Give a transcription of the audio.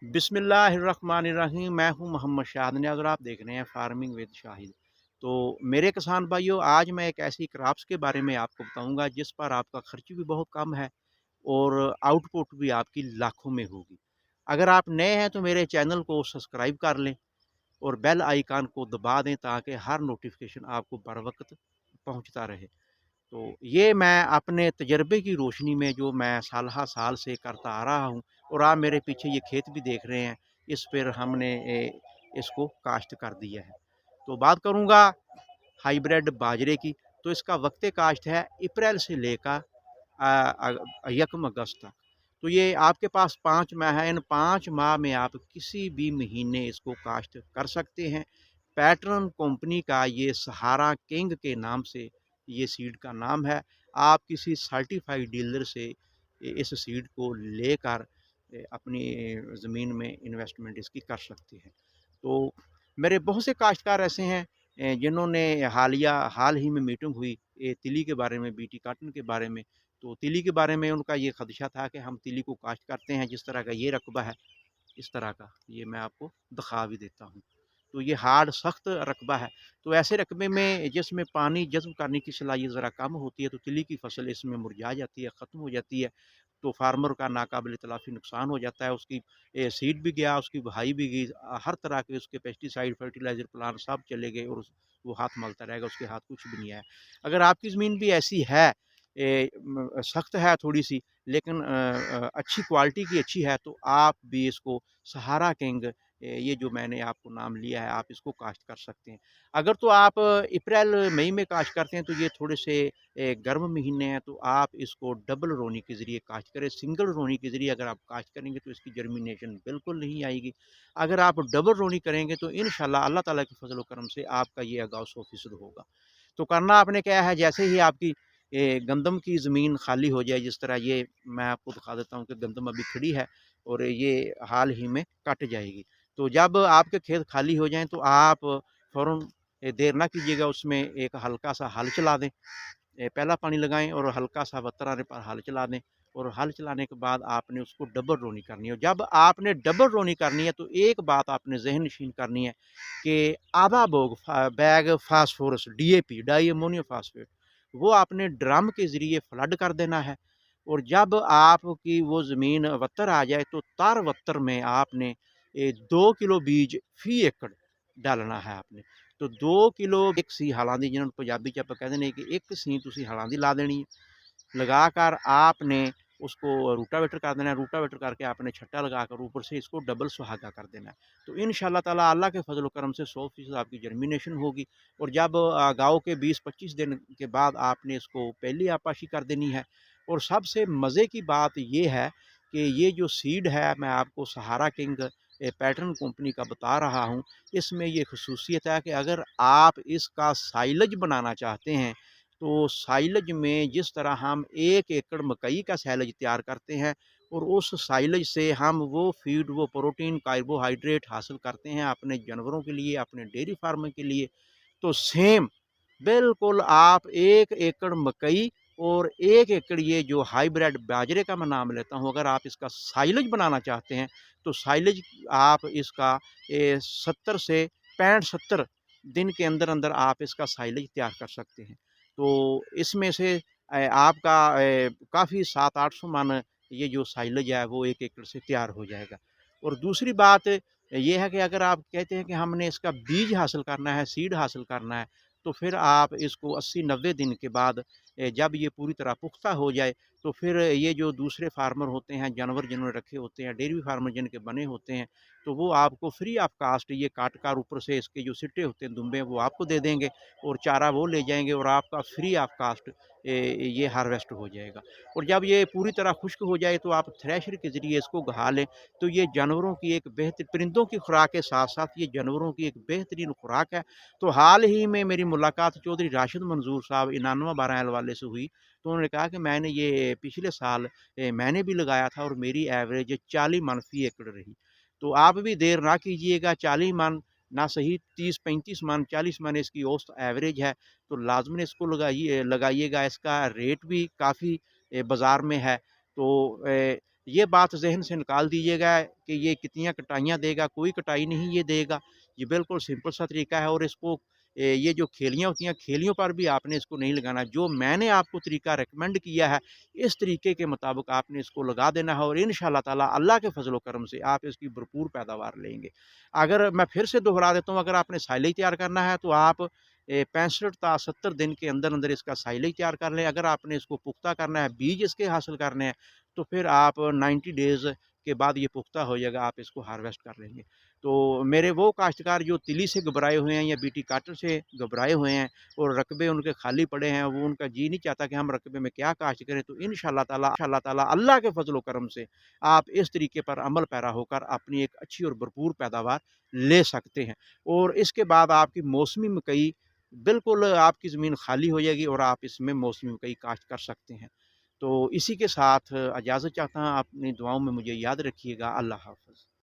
बिस्मिल्लाहिर्रहमानिर्रहीम। मैं हूं मोहम्मद शाहिद नियाज़ और आप देख रहे हैं फार्मिंग विद शाहिद। तो मेरे किसान भाइयों, आज मैं एक ऐसी क्रॉप्स के बारे में आपको बताऊंगा जिस पर आपका खर्च भी बहुत कम है और आउटपुट भी आपकी लाखों में होगी। अगर आप नए हैं तो मेरे चैनल को सब्सक्राइब कर लें और बेल आइकन को दबा दें ताकि हर नोटिफिकेशन आपको बर वक्त पहुंचता रहे। तो ये मैं अपने तजर्बे की रोशनी में जो मैं साल हा साल से करता आ रहा हूँ, और आप मेरे पीछे ये खेत भी देख रहे हैं, इस पर हमने इसको काश्त कर दिया है। तो बात करूँगा हाइब्रिड बाजरे की। तो इसका वक्त काश्त है अप्रैल से लेकर यकम अगस्त तक। तो ये आपके पास 5 माह है। इन 5 माह में आप किसी भी महीने इसको काश्त कर सकते हैं। पैटर्न कंपनी का ये सहारा किंग के नाम से ये सीड का नाम है। आप किसी सर्टिफाइड डीलर से इस सीड को लेकर अपनी ज़मीन में इन्वेस्टमेंट इसकी कर सकते हैं। तो मेरे बहुत से काश्तकार ऐसे हैं जिन्होंने हाल ही में मीटिंग हुई तिली के बारे में, बीटी काटन के बारे में। तो तिली के बारे में उनका ये खदशा था कि हम तिली को काश्त करते हैं, जिस तरह का ये रकबा है, इस तरह का ये मैं आपको दिखा भी देता हूँ। तो ये हार्ड सख्त रकबा है। तो ऐसे रकबे में जिसमें पानी जज़्ब करने की सलाहियत ज़रा कम होती है, तो तिली की फसल इसमें मुरझा जाती है, ख़त्म हो जाती है। तो फार्मर का नाकाबिल तलाफ़ी नुकसान हो जाता है। उसकी सीड भी गया, उसकी बहाई भी गई, हर तरह के उसके पेस्टिसाइड, फर्टिलाइज़र प्लांट सब चले गए, और वो हाथ मलता रहेगा, उसके हाथ कुछ भी नहीं आया। अगर आपकी ज़मीन भी ऐसी है, सख्त है थोड़ी सी, लेकिन अच्छी क्वालिटी की अच्छी है, तो आप भी इसको सहारा किंग, ये जो मैंने आपको नाम लिया है, आप इसको काश्त कर सकते हैं। अगर तो आप अप्रैल मई में काश्त करते हैं तो ये थोड़े से गर्म महीने हैं, तो आप इसको डबल रोनी के ज़रिए काश्त करें। सिंगल रोनी के ज़रिए अगर आप काश्त करेंगे तो इसकी जर्मिनेशन बिल्कुल नहीं आएगी। अगर आप डबल रोनी करेंगे तो इंशाल्लाह अल्लाह ताला के फजल करम से आपका ये आगाव 100% होगा। तो करना आपने क्या है, जैसे ही आपकी गंदम की ज़मीन खाली हो जाए, जिस तरह ये मैं आपको दिखा देता हूँ कि गंदम अभी खड़ी है और ये हाल ही में कट जाएगी। तो जब आपके खेत खाली हो जाएँ तो आप फ़ौरन देर ना कीजिएगा, उसमें एक हल्का सा हल चला दें। पहला पानी लगाएँ और हल्का सा वत्तर आने पर हल चला दें, और हल चलाने के बाद आपने उसको डबल रोनी करनी है। जब आपने डबल रोनी करनी है तो एक बात आपने ज़हन नशीन करनी है कि आधा bag phosphorus, DAP, di ammonium phosphate, वो आपने ड्रम के ज़रिए फ्लड कर देना है। और जब आपकी वो ज़मीन वत्तर आ जाए तो तर वत्तर में आपने 2 किलो बीज फ़ी एकड़ डालना है आपने। तो 2 किलो ਇੱਕ ਸੀ ਹਲਾਂ ਦੀ, ਜਿਹਨਾਂ ਨੂੰ ਪੰਜਾਬੀ 'ਚ ਆਪਾਂ ਕਹਿੰਦੇ ਨੇ ਕਿ ਇੱਕ ਸੀ ਤੁਸੀਂ ਹਲਾਂ ਦੀ ਲਾ ਦੇਣੀ है। लगाकर आपने उसको रूटावेटर कर देना है। रूटावेटर करके आपने छट्टा लगाकर ऊपर से इसको डबल सुहागा कर देना है। तो इंशाल्लाह ताला अल्लाह के फजल करम से 100% आपकी जर्मिनेशन होगी। और जब गाँव के 20-25 दिन के बाद आपने इसको पहली आपाशी कर देनी है। और सबसे मज़े की बात ये है कि ये जो सीड है, मैं आपको सहारा किंग पैटर्न कंपनी का बता रहा हूँ। इसमें ये खसूसियत है कि अगर आप इसका साइलेज बनाना चाहते हैं, तो साइलेज में जिस तरह हम 1 एकड़ मकई का साइलेज तैयार करते हैं और उस साइलेज से हम वो फीड, वो प्रोटीन, कार्बोहाइड्रेट हासिल करते हैं अपने जानवरों के लिए, अपने डेयरी फार्म के लिए, तो सेम बिल्कुल आप 1 एकड़ मकई और 1 एकड़ ये जो हाइब्रिड बाजरे का मैं नाम लेता हूँ, अगर आप इसका साइलेज बनाना चाहते हैं, तो साइलेज आप इसका 70 से 65-70 दिन के अंदर-अंदर आप इसका साइलेज तैयार कर सकते हैं। तो इसमें से आपका काफ़ी 700-800 मन ये जो साइलेज है वो 1 एकड़ से तैयार हो जाएगा। और दूसरी बात ये है कि अगर आप कहते हैं कि हमने इसका बीज हासिल करना है, सीड हासिल करना है, तो फिर आप इसको 80-90 दिन के बाद जब ये पूरी तरह पुख्ता हो जाए, तो फिर ये जो दूसरे फार्मर होते हैं, जानवर जिन्होंने रखे होते हैं, डेयरी फार्मर जिनके बने होते हैं, तो वो आपको फ्री ऑफ कास्ट ये काट कर ऊपर से इसके जो सिट्टे होते हैं, दुम्बे, वो आपको दे देंगे और चारा वो ले जाएँगे और आपका फ्री ऑफ कास्ट ये हार्वेस्ट हो जाएगा। और जब ये पूरी तरह खुश्क हो जाए तो आप थ्रेशर के ज़रिए इसको घा लें। तो ये जानवरों की एक परिंदों की खुराक के साथ-साथ ये जानवरों की एक बेहतरीन खुराक है। तो हाल ही में मेरी मुलाकात चौधरी राशिद मंजूर साहब इनानवा बारह वाले से हुई। तो उन्होंने कहा कि मैंने ये पिछले साल मैंने भी लगाया था और मेरी एवरेज 40 मन फ़ी एकड़ रही। तो आप भी देर ना कीजिएगा, 40 मन ना सही 30-35 मन, 40 मन इसकी औसत एवरेज है। तो लाज़िमन इसको लगाइएगा। इसका रेट भी काफ़ी बाज़ार में है। तो یہ بات ذہن سے نکال دیجیے گا کہ یہ کتنی کٹائیاں دے گا، کوئی کٹائی نہیں یہ دے گا، یہ بالکل سمپل سا طریقہ ہے اور اس کو یہ جو کھیلیاں ہوتی ہیں کھیلیوں پر بھی آپ نے اس کو نہیں لگانا، جو میں نے آپ کو طریقہ ریکمینڈ کیا ہے اس طریقے کے مطابق آپ نے اس کو لگا دینا ہے اور انشاءاللہ تعالی اللہ کے فضل و کرم سے آپ اس کی بھرپور پیداوار لیں گے۔ اگر میں پھر سے دہرا دیتا ہوں، اگر آپ نے سائلج تیار کرنا ہے تو آپ 65 تا 70 دن کے اندر اندر اس کا سائلج تیار کر لیں۔ اگر آپ نے اس کو پختہ کرنا ہے، بیج اس کے حاصل کرنے ہیں تو پھر آپ 90 ڈیز کے بعد یہ پختہ ہو جائے گا، آپ اس کو ہارویسٹ کر لیں گے۔ تو میرے وہ کاشتکار جو تلی سے گھبرائے ہوئے ہیں یا بیٹی کاٹن سے گھبرائے ہوئے ہیں اور رقبے ان کے خالی پڑے ہیں، وہ ان کا جی نہیں چاہتا کہ ہم رقبے میں کیا کاشت کریں، تو انشاءاللہ تعالی اللہ کے فضل و کرم سے آپ اس طریقے پر عمل پیرا ہو کر اپنی ایک اچھی اور بھرپور پیداوار لے سکتے ہیں۔ اور اس کے بعد آپ کی موسمی مکئی بالکل آپ کی زمین خالی ہو جائے گی اور آپ اس میں موسمی مکئی کاشت کر سکتے ہیں۔ تو اسی کے ساتھ اجازت چاہتا ہوں، اپنی دعاؤں میں مجھے یاد رکھیے گا۔ اللہ حافظ۔